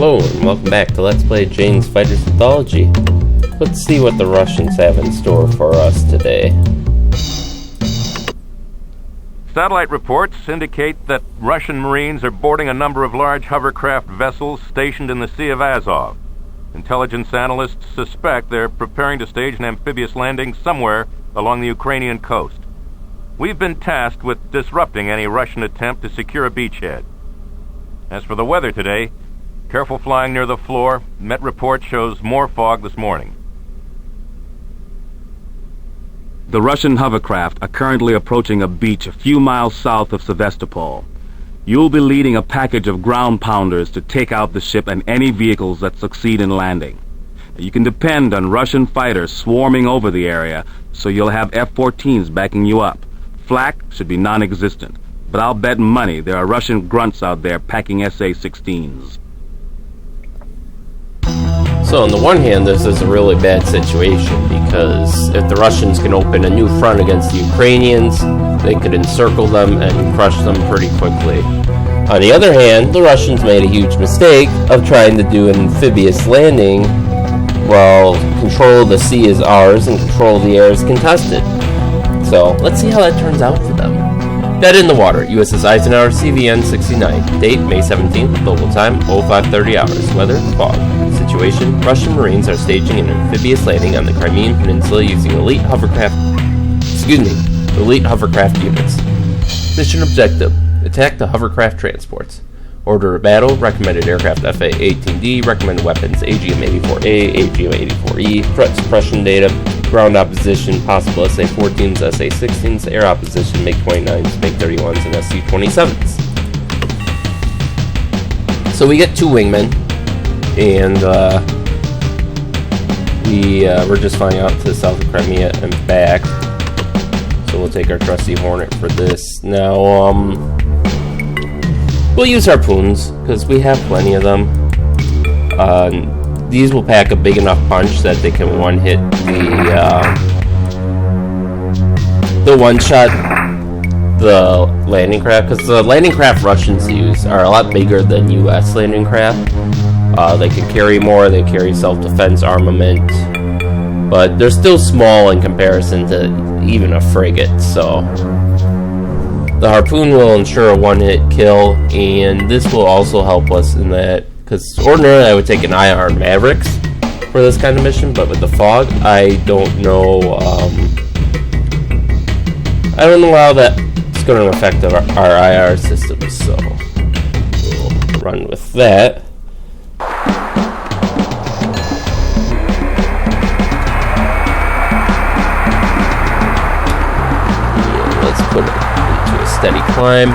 Hello and welcome back to Let's Play Jane's Fighters Anthology. Let's see what the Russians have in store for us today. Satellite reports indicate that Russian Marines are boarding a number of large hovercraft vessels stationed in the Sea of Azov. Intelligence analysts suspect they're preparing to stage an amphibious landing somewhere along the Ukrainian coast. We've been tasked with disrupting any Russian attempt to secure a beachhead. As for the weather today, careful flying near the floor. Met report shows more fog this morning. The Russian hovercraft are currently approaching a beach a few miles south of Sevastopol. You'll be leading a package of ground pounders to take out the ship and any vehicles that succeed in landing. You can depend on Russian fighters swarming over the area, so you'll have F-14s backing you up. Flak should be non-existent, but I'll bet money there are Russian grunts out there packing SA-16s. So on the one hand, this is a really bad situation because if the Russians can open a new front against the Ukrainians, they could encircle them and crush them pretty quickly. On the other hand, the Russians made a huge mistake of trying to do an amphibious landing while control of the sea is ours and control of the air is contested. So let's see how that turns out for them. Dead in the water, USS Eisenhower, CVN 69. Date, May 17th, local time, 0530 hours. Weather, fog. Situation, Russian Marines are staging an amphibious landing on the Crimean Peninsula using elite hovercraft units. Mission objective, attack the hovercraft transports. Order of battle, recommended aircraft FA-18D, recommended weapons AGM-84A, AGM-84E, threat suppression data, ground opposition, possible SA-14s, SA-16s, air opposition, MiG-29s, MiG-31s, and SU-27s. So we get two wingmen, and we're just flying out to the south of Crimea and back. So we'll take our trusty Hornet for this. Now, we'll use harpoons, because we have plenty of them. These will pack a big enough punch that they can one-hit the one-shot the landing craft, because the landing craft Russians use are a lot bigger than U.S. landing craft. They can carry more, they carry self-defense armament, but they're still small in comparison to even a frigate, so the harpoon will ensure a one-hit kill, and this will also help us in that, because ordinarily I would take an IR Mavericks for this kind of mission, but with the fog, I don't know how that's going to affect our IR systems, so we'll run with that. And let's put it into a steady climb.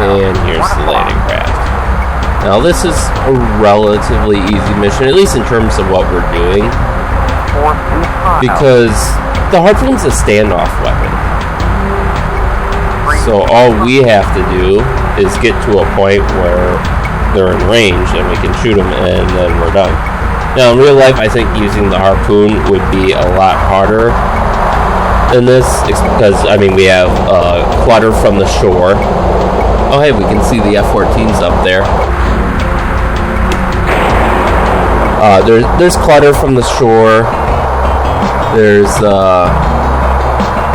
And here's the landing craft. Now this is a relatively easy mission, at least in terms of what we're doing, because the harpoon's a standoff weapon. So all we have to do is get to a point where they're in range and we can shoot them and then we're done. Now in real life, I think using the harpoon would be a lot harder than this, because we have clutter from the shore. Oh hey, we can see the F-14s up there. There's clutter from the shore. There's,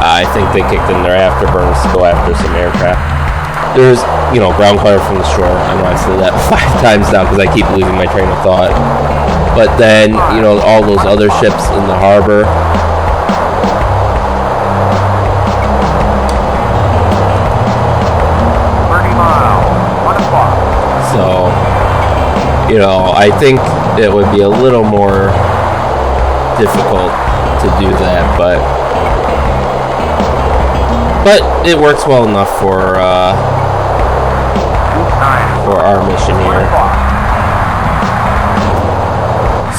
I think they kicked in their afterburners to go after some aircraft. There's, ground clutter from the shore. I know I've said that 5 times now because I keep losing my train of thought. But then, all those other ships in the harbor. So, I think it would be a little more difficult to do that, but it works well enough for our mission here.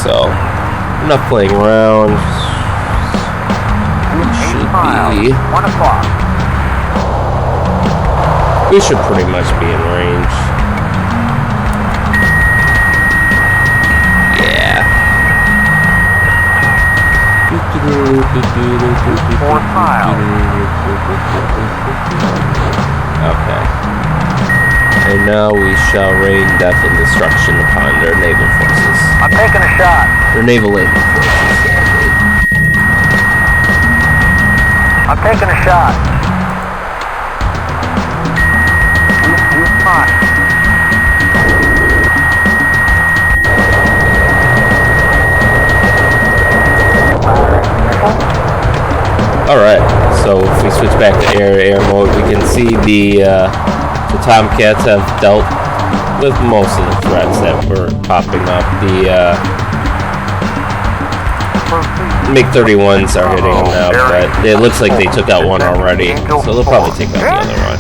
So, enough playing around. We should pretty much be in range. Fourth mile. Okay. And now we shall rain death and destruction upon their naval forces. I'm taking a shot. Their naval forces. I'm taking a shot. Alright, so if we switch back to air mode, we can see the Tomcats have dealt with most of the threats that were popping up. The MiG-31s are hitting them now, but it looks like they took out one already, so they'll probably take out the other one.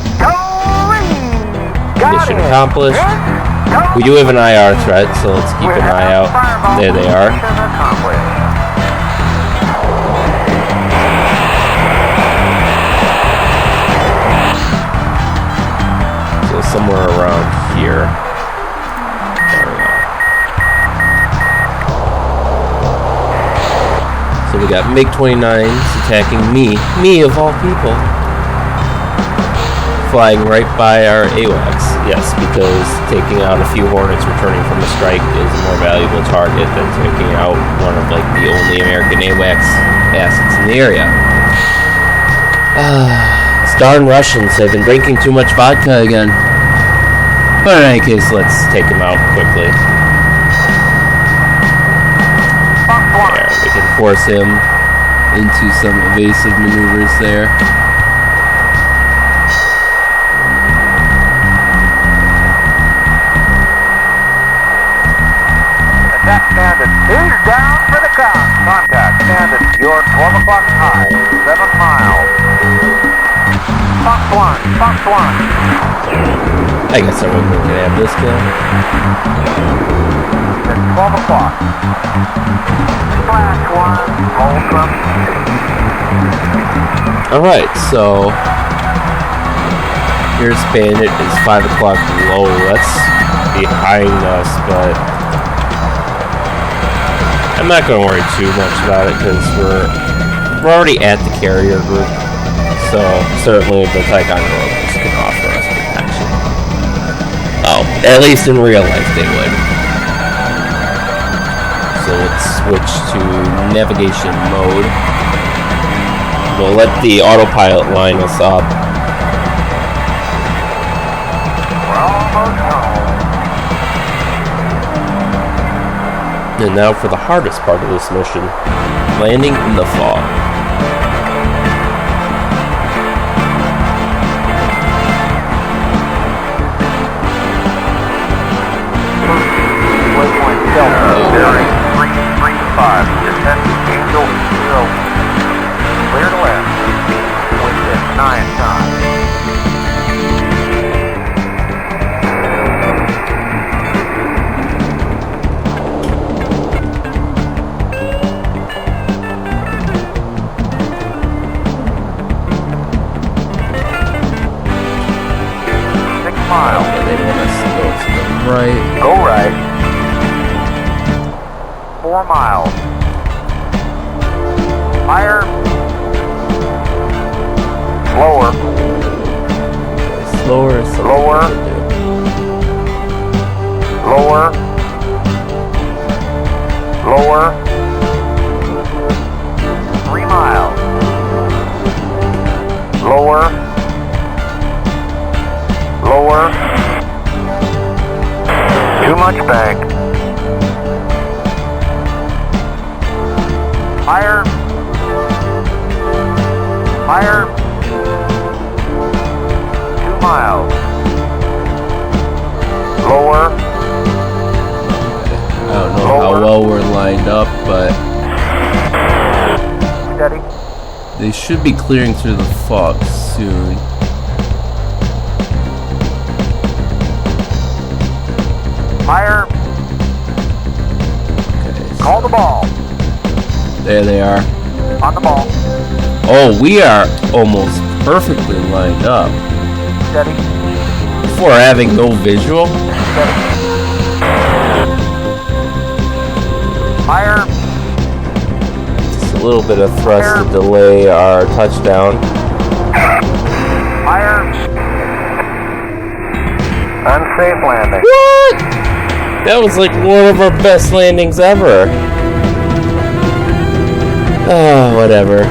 Mission accomplished. We do have an IR threat, so let's keep an eye out. There they are. So somewhere around here. There we go. So we got MiG-29s attacking me of all people. Flying right by our AWACS. Yes, because taking out a few Hornets returning from a strike is a more valuable target than taking out one of like the only American AWACS assets in the area. These darn Russians have been drinking too much vodka again. But in any case, let's take him out quickly. There, we can force him into some evasive maneuvers there. Attack standard. He's down for the count. Contact standard. Your 12 o'clock high. 7 miles. Fox 1. I guess I wasn't going to have this kill. It's 12 o'clock. Flash 1. Alright, so here's Bandit is 5 o'clock low. That's behind us, but I'm not going to worry too much about it because we're already at the carrier group. So certainly the Tycon rovers can offer us protection. Oh, at least in real life they would. So let's switch to navigation mode. We'll let the autopilot line us up. We're almost home. And now for the hardest part of this mission, landing in the fog. Waypoint Delta, bearing 335, descent Angel 0. Clear to land. Wind at 9 knots. Okay, they want us to go to the right. Go right. 4 miles. Higher. Lower. Slower. Lower. Lower. Lower. 3 miles. Lower. Lower. Too much bank. Higher. Higher. 2 miles. Lower. I don't know how well we're lined up, but Steady. they should be clearing through the fog soon. Higher. Okay, Call the ball. there they are. On the ball. Oh, we are almost perfectly lined up. Steady. Before having no visual. Steady. Higher. Just a little bit of thrust to delay our touchdown. Fire. Unsafe landing. What? That was like one of our best landings ever. Oh, whatever.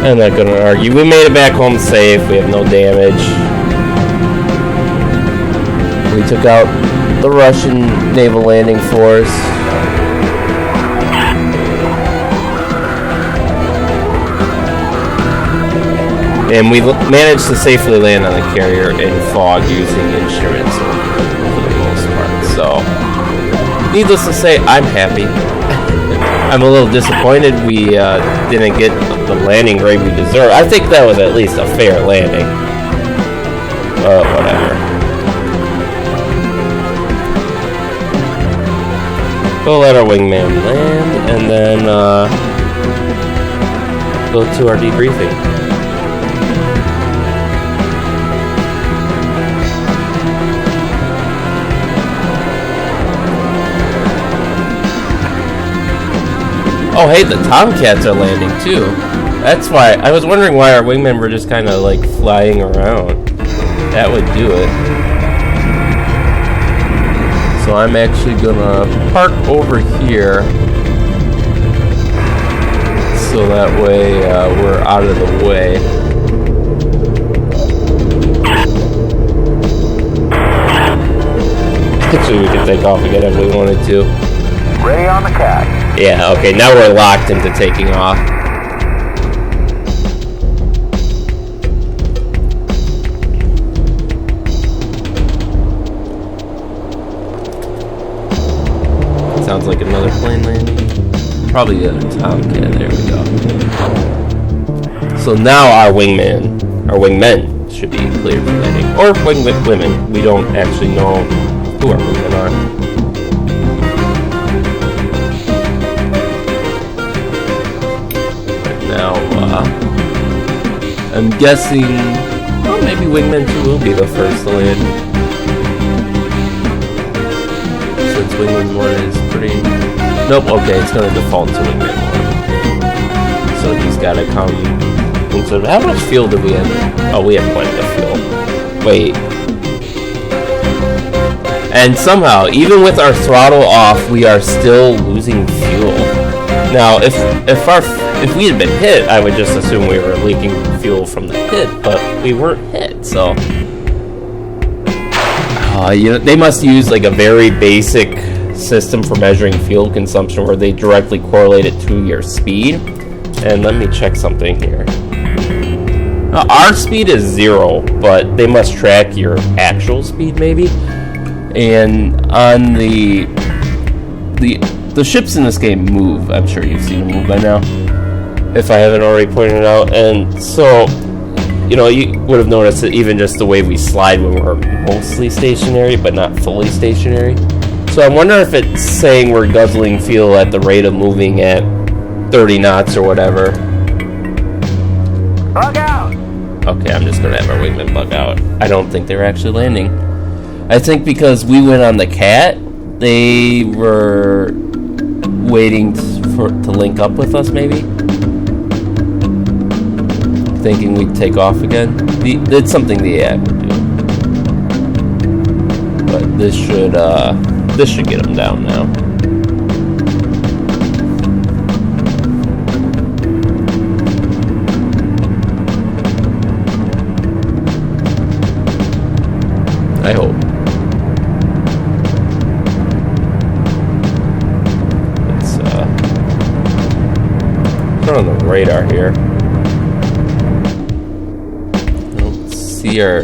I'm not gonna argue. We made it back home safe. We have no damage. We took out the Russian naval landing force. And we managed to safely land on the carrier in fog using insurance for the most part. So, needless to say, I'm happy. I'm a little disappointed we didn't get the landing grade we deserve. I think that was at least a fair landing. Whatever. We'll let our wingman land and then go to our debriefing. Oh, hey, the Tomcats are landing too. That's why I was wondering why our wingmen were just kind of like flying around. That would do it. So I'm actually gonna park over here so that way we're out of the way. Actually, we could take off again if we wanted to. Ready on the cat. Yeah, okay, now we're locked into taking off. Sounds like another plane landing. Probably the other Tomcat, there we go. So now our wingmen should be cleared for landing. Or women. We don't actually know who our wingmen are. Now, I'm guessing, well, maybe Wingman 2 will be the first to land. Since Wingman 1 is pretty... Nope, okay, it's going to default to Wingman 1. So he's got to come... So how much fuel do we have? Oh, we have plenty of fuel. Wait. And somehow, even with our throttle off, we are still losing fuel. Now, if we had been hit, I would just assume we were leaking fuel from the hit, but we weren't hit, so... they must use like a very basic system for measuring fuel consumption where they directly correlate it to your speed. And let me check something here. Our speed is 0, but they must track your actual speed, maybe. And on the ships in this game move. I'm sure you've seen them move by now, if I haven't already pointed it out. And so, you would have noticed that even just the way we slide when we're mostly stationary, but not fully stationary. So I wonder if it's saying we're guzzling fuel at the rate of moving at 30 knots or whatever. Bug out! Okay, I'm just going to have our wingman bug out. I don't think they're actually landing. I think because we went on the Cat, they were waiting to link up with us, maybe? Thinking we'd take off again. It's something the AI would do. But this should get them down now. I hope. Let's put on the radar here. I don't see our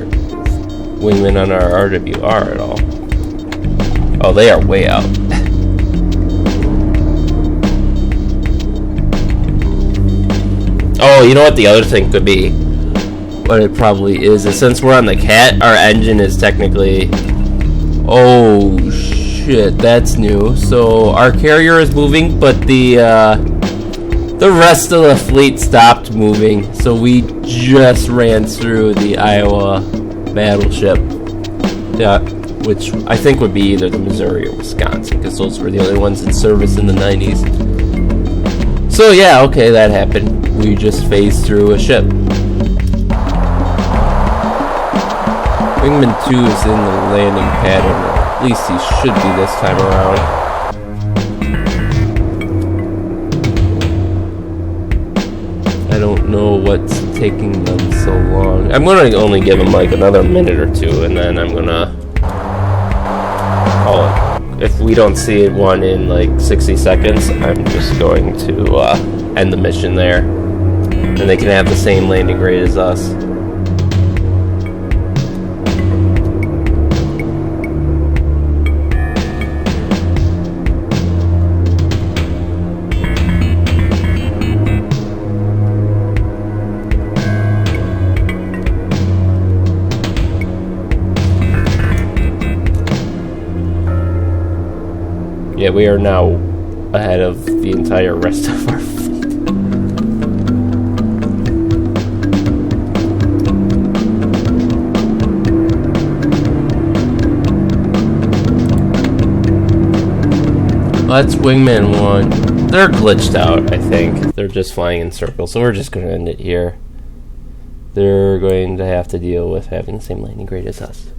wingmen on our RWR at all. Oh, they are way out. Oh, you know what the other thing could be? What it probably is since we're on the Cat, our engine is technically... Oh, shit, that's new. So, our carrier is moving, but the rest of the fleet stopped moving. So, we just ran through the Iowa battleship. Yeah, which I think would be either the Missouri or Wisconsin, because those were the only ones in service in the 90s. So yeah, okay, that happened. We just phased through a ship. Wingman 2 is in the landing pattern, or at least he should be this time around. I don't know what's taking them so long. I'm going to only give them like another minute or two, and then I'm going to call it. If we don't see one in like 60 seconds, I'm just going to end the mission there. And they can have the same landing rate as us. Yeah, we are now ahead of the entire rest of our fleet. That's Wingman 1. They're glitched out, I think. They're just flying in circles, so we're just going to end it here. They're going to have to deal with having the same landing grade as us.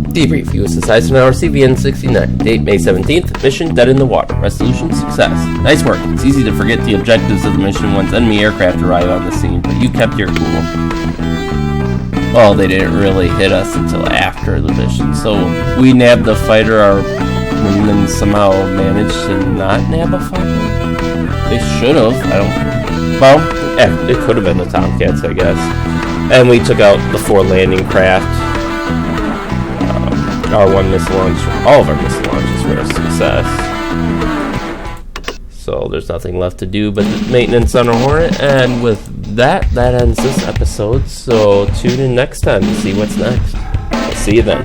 Debrief, USS Eisenhower, CVN 69. Date, May 17th. Mission, dead in the water. Resolution, success. Nice work. It's easy to forget the objectives of the mission once enemy aircraft arrive on the scene, but you kept your cool. Well, they didn't really hit us until after the mission, so we nabbed the fighter. Our wingmen somehow managed to not nab a fighter. They should have. Well, it could have been the Tomcats, I guess. And we took out the 4 landing craft. Our 1 missile launch, all of our missile launches were a success. So there's nothing left to do but maintenance on our Hornet, and with that ends this episode. So tune in next time to see what's next. I'll see you then.